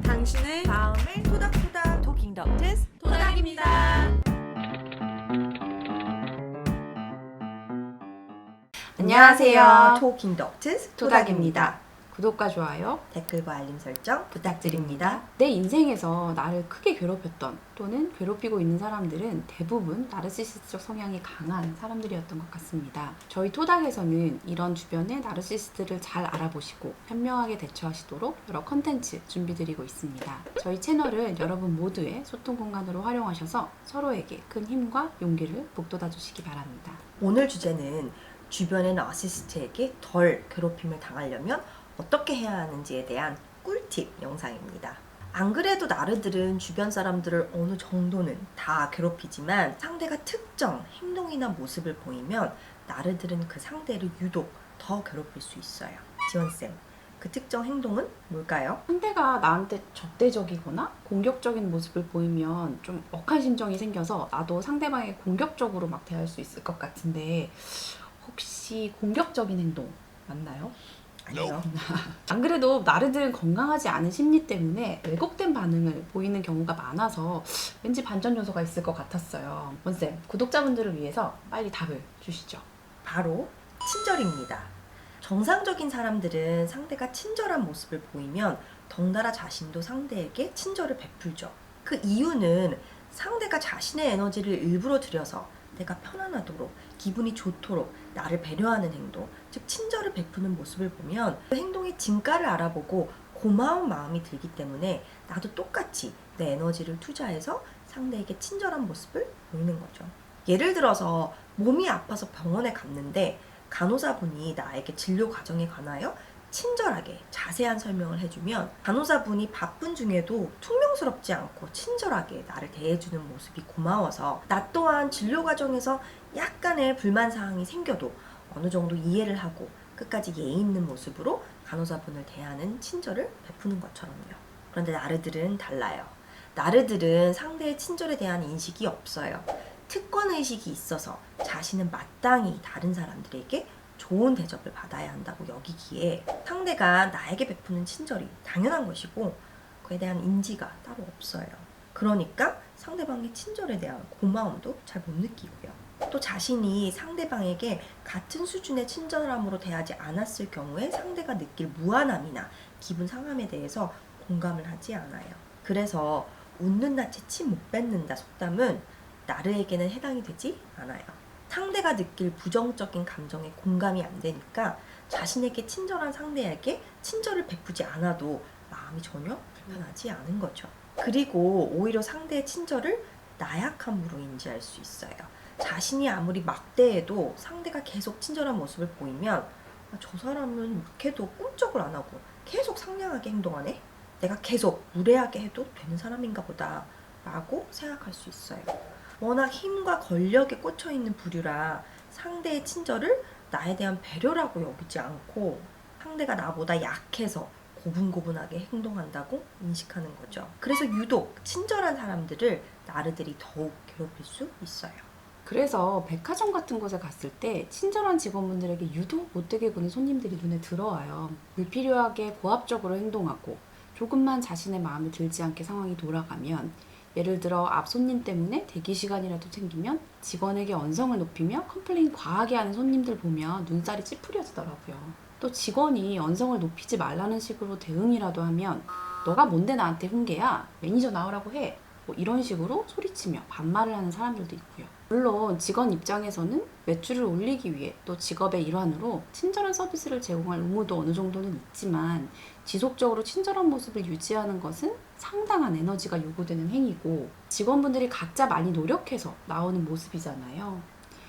당신의 마음을 토닥토닥 토킹 덕트스 토닥입니다. 안녕하세요. 토킹 덕트스 토닥입니다. 토닥입니다. 구독과 좋아요 댓글과 알림 설정 부탁드립니다. 내 인생에서 나를 크게 괴롭혔던 또는 괴롭히고 있는 사람들은 대부분 나르시시스적 성향이 강한 사람들이었던 것 같습니다. 저희 토닥에서는 이런 주변의 나르시시스트를 잘 알아보시고 현명하게 대처하시도록 여러 컨텐츠 준비드리고 있습니다. 저희 채널을 여러분 모두의 소통 공간으로 활용하셔서 서로에게 큰 힘과 용기를 북돋아 주시기 바랍니다. 오늘 주제는 주변의 나르시시스트에게 덜 괴롭힘을 당하려면 어떻게 해야 하는지에 대한 꿀팁 영상입니다. 안 그래도 나르들은 주변 사람들을 어느 정도는 다 괴롭히지만 상대가 특정 행동이나 모습을 보이면 나르들은 그 상대를 유독 더 괴롭힐 수 있어요. 지원쌤, 그 특정 행동은 뭘까요? 상대가 나한테 적대적이거나 공격적인 모습을 보이면 좀 억한 심정이 생겨서 나도 상대방에 공격적으로 막 대할 수 있을 것 같은데 혹시 공격적인 행동 맞나요? 아니요. 안 그래도 나르들은 건강하지 않은 심리 때문에 왜곡된 반응을 보이는 경우가 많아서 왠지 반전 요소가 있을 것 같았어요. 원쌤, 구독자분들을 위해서 빨리 답을 주시죠. 바로 친절입니다. 정상적인 사람들은 상대가 친절한 모습을 보이면 덩달아 자신도 상대에게 친절을 베풀죠. 그 이유는 상대가 자신의 에너지를 일부러 들여서 내가 편안하도록 기분이 좋도록 나를 배려하는 행동, 즉 친절을 베푸는 모습을 보면 그 행동의 진가를 알아보고 고마운 마음이 들기 때문에 나도 똑같이 내 에너지를 투자해서 상대에게 친절한 모습을 보이는 거죠. 예를 들어서 몸이 아파서 병원에 갔는데 간호사분이 나에게 진료 과정에 관하여 친절하게 자세한 설명을 해주면 간호사분이 바쁜 중에도 퉁명스럽지 않고 친절하게 나를 대해주는 모습이 고마워서 나 또한 진료 과정에서 약간의 불만사항이 생겨도 어느 정도 이해를 하고 끝까지 예의 있는 모습으로 간호사분을 대하는 친절을 베푸는 것처럼요. 그런데 나르들은 달라요. 나르들은 상대의 친절에 대한 인식이 없어요. 특권의식이 있어서 자신은 마땅히 다른 사람들에게 좋은 대접을 받아야 한다고 여기기에 상대가 나에게 베푸는 친절이 당연한 것이고 그에 대한 인지가 따로 없어요. 그러니까 상대방의 친절에 대한 고마움도 잘 못 느끼고요. 또 자신이 상대방에게 같은 수준의 친절함으로 대하지 않았을 경우에 상대가 느낄 무안함이나 기분 상함에 대해서 공감을 하지 않아요. 그래서 웃는 낯에 침 못 뱉는다 속담은 나르에게는 해당이 되지 않아요. 상대가 느낄 부정적인 감정에 공감이 안 되니까 자신에게 친절한 상대에게 친절을 베푸지 않아도 마음이 전혀 불편하지 않은 거죠. 그리고 오히려 상대의 친절을 나약함으로 인지할 수 있어요. 자신이 아무리 막대해도 상대가 계속 친절한 모습을 보이면 저 사람은 막해도 꿈쩍을 안 하고 계속 상냥하게 행동하네? 내가 계속 무례하게 해도 되는 사람인가 보다 라고 생각할 수 있어요. 워낙 힘과 권력에 꽂혀있는 부류라 상대의 친절을 나에 대한 배려라고 여기지 않고 상대가 나보다 약해서 고분고분하게 행동한다고 인식하는 거죠. 그래서 유독 친절한 사람들을 나르들이 더욱 괴롭힐 수 있어요. 그래서 백화점 같은 곳에 갔을 때 친절한 직원분들에게 유독 못되게 구는 손님들이 눈에 들어와요. 불필요하게 고압적으로 행동하고 조금만 자신의 마음에 들지 않게 상황이 돌아가면 예를 들어 앞 손님 때문에 대기 시간이라도 생기면 직원에게 언성을 높이며 컴플레인 과하게 하는 손님들 보면 눈살이 찌푸려지더라고요. 또 직원이 언성을 높이지 말라는 식으로 대응이라도 하면 너가 뭔데 나한테 훈계야? 매니저 나오라고 해. 뭐 이런 식으로 소리치며 반말을 하는 사람들도 있고요. 물론 직원 입장에서는 매출을 올리기 위해 또 직업의 일환으로 친절한 서비스를 제공할 의무도 어느 정도는 있지만 지속적으로 친절한 모습을 유지하는 것은 상당한 에너지가 요구되는 행위고 직원분들이 각자 많이 노력해서 나오는 모습이잖아요.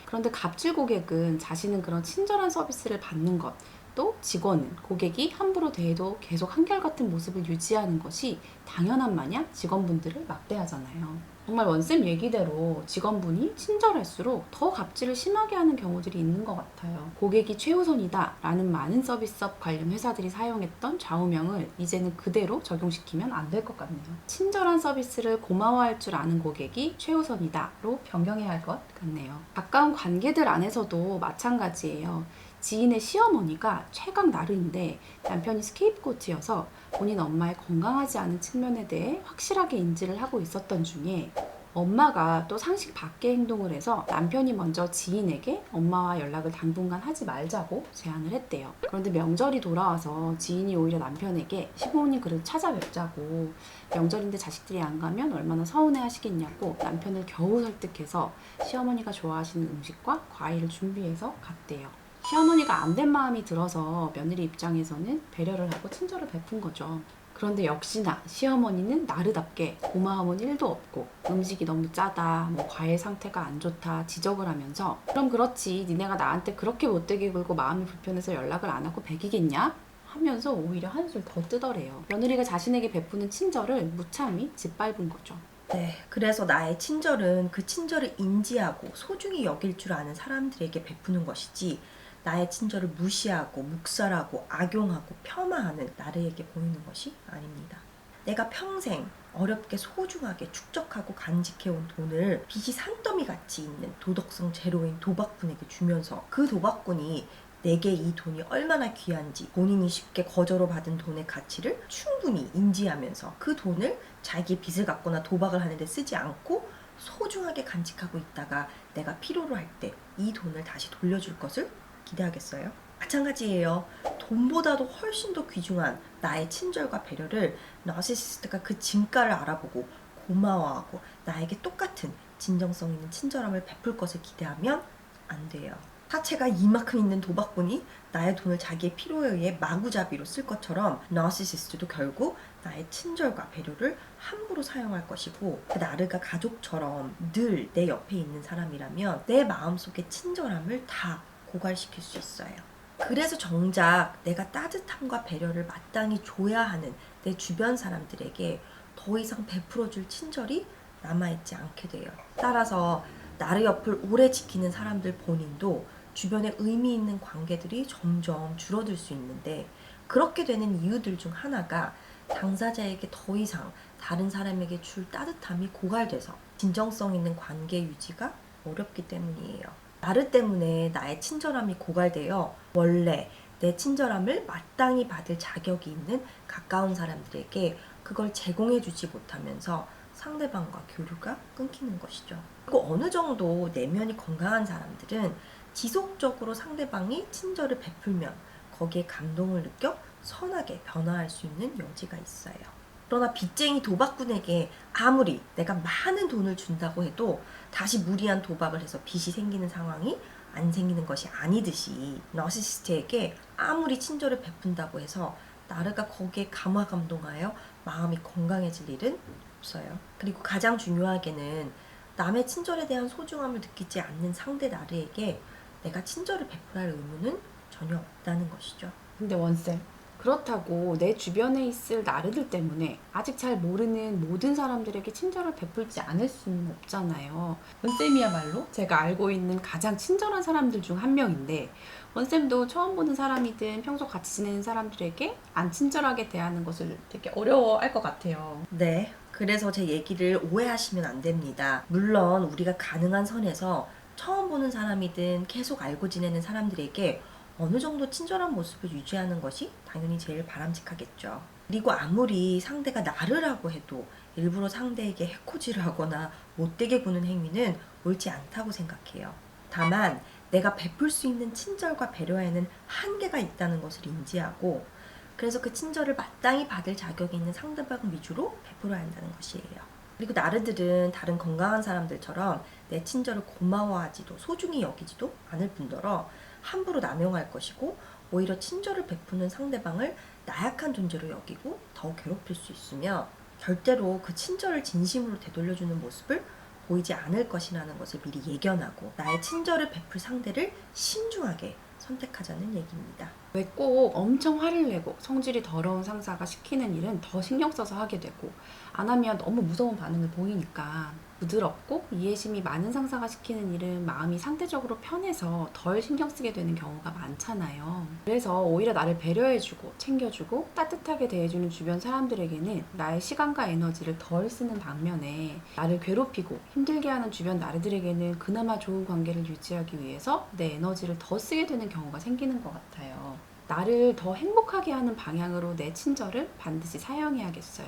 그런데 갑질 고객은 자신은 그런 친절한 서비스를 받는 것, 또 직원은 고객이 함부로 대해도 계속 한결같은 모습을 유지하는 것이 당연한 마냥 직원분들을 막대하잖아요. 정말 원쌤 얘기대로 직원분이 친절할수록 더 갑질을 심하게 하는 경우들이 있는 것 같아요. 고객이 최우선이다 라는 많은 서비스업 관련 회사들이 사용했던 좌우명을 이제는 그대로 적용시키면 안 될 것 같네요. 친절한 서비스를 고마워할 줄 아는 고객이 최우선이다 로 변경해야 할 것 같네요. 가까운 관계들 안에서도 마찬가지예요. 지인의 시어머니가 최강 나르인데 남편이 스케이프고트여서 본인 엄마의 건강하지 않은 측면에 대해 확실하게 인지를 하고 있었던 중에 엄마가 또 상식 밖의 행동을 해서 남편이 먼저 지인에게 엄마와 연락을 당분간 하지 말자고 제안을 했대요. 그런데 명절이 돌아와서 지인이 오히려 남편에게 시부모님 그래도 찾아뵙자고, 명절인데 자식들이 안 가면 얼마나 서운해 하시겠냐고 남편을 겨우 설득해서 시어머니가 좋아하시는 음식과 과일을 준비해서 갔대요. 시어머니가 안 된 마음이 들어서 며느리 입장에서는 배려를 하고 친절을 베푼 거죠. 그런데 역시나 시어머니는 나르답게 고마움은 1도 없고 음식이 너무 짜다, 뭐 과일 상태가 안 좋다 지적을 하면서 그럼 그렇지 니네가 나한테 그렇게 못되게 굴고 마음이 불편해서 연락을 안 하고 배기겠냐? 하면서 오히려 한술 더 뜨더래요. 며느리가 자신에게 베푸는 친절을 무참히 짓밟은 거죠. 네, 그래서 나의 친절은 그 친절을 인지하고 소중히 여길 줄 아는 사람들에게 베푸는 것이지, 나의 친절을 무시하고 묵살하고 악용하고 폄하하는 나르에게 보이는 것이 아닙니다. 내가 평생 어렵게 소중하게 축적하고 간직해온 돈을 빚이 산더미 같이 있는 도덕성 제로인 도박꾼에게 주면서 그 도박꾼이 내게 이 돈이 얼마나 귀한지 본인이 쉽게 거저로 받은 돈의 가치를 충분히 인지하면서 그 돈을 자기 빚을 갚거나 도박을 하는데 쓰지 않고 소중하게 간직하고 있다가 내가 필요로 할 때 이 돈을 다시 돌려줄 것을 기대하겠어요? 마찬가지예요. 돈보다도 훨씬 더 귀중한 나의 친절과 배려를 나르시시스트가 그 진가를 알아보고 고마워하고 나에게 똑같은 진정성 있는 친절함을 베풀 것을 기대하면 안 돼요. 사채가 이만큼 있는 도박꾼이 나의 돈을 자기의 필요에 의해 마구잡이로 쓸 것처럼 나르시시스트도 결국 나의 친절과 배려를 함부로 사용할 것이고, 그 나르가 가족처럼 늘 내 옆에 있는 사람이라면 내 마음속의 친절함을 다 고갈시킬 수 있어요. 그래서 정작 내가 따뜻함과 배려를 마땅히 줘야 하는 내 주변 사람들에게 더 이상 베풀어줄 친절이 남아있지 않게 돼요. 따라서 나를 옆을 오래 지키는 사람들 본인도 주변에 의미 있는 관계들이 점점 줄어들 수 있는데, 그렇게 되는 이유들 중 하나가 당사자에게 더 이상 다른 사람에게 줄 따뜻함이 고갈돼서 진정성 있는 관계 유지가 어렵기 때문이에요. 나르 때문에 나의 친절함이 고갈되어 원래 내 친절함을 마땅히 받을 자격이 있는 가까운 사람들에게 그걸 제공해주지 못하면서 상대방과 교류가 끊기는 것이죠. 그리고 어느 정도 내면이 건강한 사람들은 지속적으로 상대방이 친절을 베풀면 거기에 감동을 느껴 선하게 변화할 수 있는 여지가 있어요. 그러나 빚쟁이 도박꾼에게 아무리 내가 많은 돈을 준다고 해도 다시 무리한 도박을 해서 빚이 생기는 상황이 안 생기는 것이 아니듯이, 나르시시스트에게 아무리 친절을 베푼다고 해서 나르가 거기에 감화감동하여 마음이 건강해질 일은 없어요. 그리고 가장 중요하게는 남의 친절에 대한 소중함을 느끼지 않는 상대 나르에게 내가 친절을 베풀 의무는 전혀 없다는 것이죠. 근데 원쌤, 그렇다고 내 주변에 있을 나르들 때문에 아직 잘 모르는 모든 사람들에게 친절을 베풀지 않을 수는 없잖아요. 원쌤이야말로 제가 알고 있는 가장 친절한 사람들 중 한 명인데, 원쌤도 처음 보는 사람이든 평소 같이 지내는 사람들에게 안 친절하게 대하는 것을 되게 어려워할 것 같아요. 네, 그래서 제 얘기를 오해하시면 안 됩니다. 물론 우리가 가능한 선에서 처음 보는 사람이든 계속 알고 지내는 사람들에게 어느 정도 친절한 모습을 유지하는 것이 당연히 제일 바람직하겠죠. 그리고 아무리 상대가 나르라고 해도 일부러 상대에게 해코지를 하거나 못되게 구는 행위는 옳지 않다고 생각해요. 다만 내가 베풀 수 있는 친절과 배려에는 한계가 있다는 것을 인지하고, 그래서 그 친절을 마땅히 받을 자격이 있는 상대방 위주로 베풀어야 한다는 것이에요. 그리고 나르들은 다른 건강한 사람들처럼 내 친절을 고마워하지도 소중히 여기지도 않을 뿐더러 함부로 남용할 것이고, 오히려 친절을 베푸는 상대방을 나약한 존재로 여기고 더 괴롭힐 수 있으며, 절대로 그 친절을 진심으로 되돌려주는 모습을 보이지 않을 것이라는 것을 미리 예견하고 나의 친절을 베풀 상대를 신중하게 선택하자는 얘기입니다. 왜 꼭 엄청 화를 내고 성질이 더러운 상사가 시키는 일은 더 신경 써서 하게 되고, 안 하면 너무 무서운 반응을 보이니까 부드럽고 이해심이 많은 상사가 시키는 일은 마음이 상대적으로 편해서 덜 신경 쓰게 되는 경우가 많잖아요. 그래서 오히려 나를 배려해주고 챙겨주고 따뜻하게 대해주는 주변 사람들에게는 나의 시간과 에너지를 덜 쓰는 반면에 나를 괴롭히고 힘들게 하는 주변 나르들에게는 그나마 좋은 관계를 유지하기 위해서 내 에너지를 더 쓰게 되는 경우가 생기는 것 같아요. 나를 더 행복하게 하는 방향으로 내 친절을 반드시 사용해야겠어요.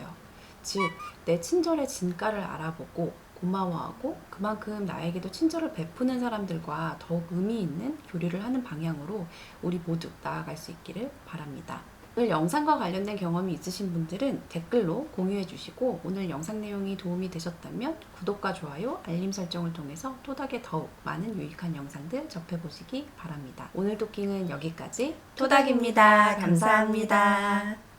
즉, 내 친절의 진가를 알아보고 고마워하고 그만큼 나에게도 친절을 베푸는 사람들과 더욱 의미 있는 교류를 하는 방향으로 우리 모두 나아갈 수 있기를 바랍니다. 오늘 영상과 관련된 경험이 있으신 분들은 댓글로 공유해 주시고 오늘 영상 내용이 도움이 되셨다면 구독과 좋아요, 알림 설정을 통해서 토닥에 더욱 많은 유익한 영상들 접해보시기 바랍니다. 오늘 토킹은 여기까지. 토닥입니다. 감사합니다.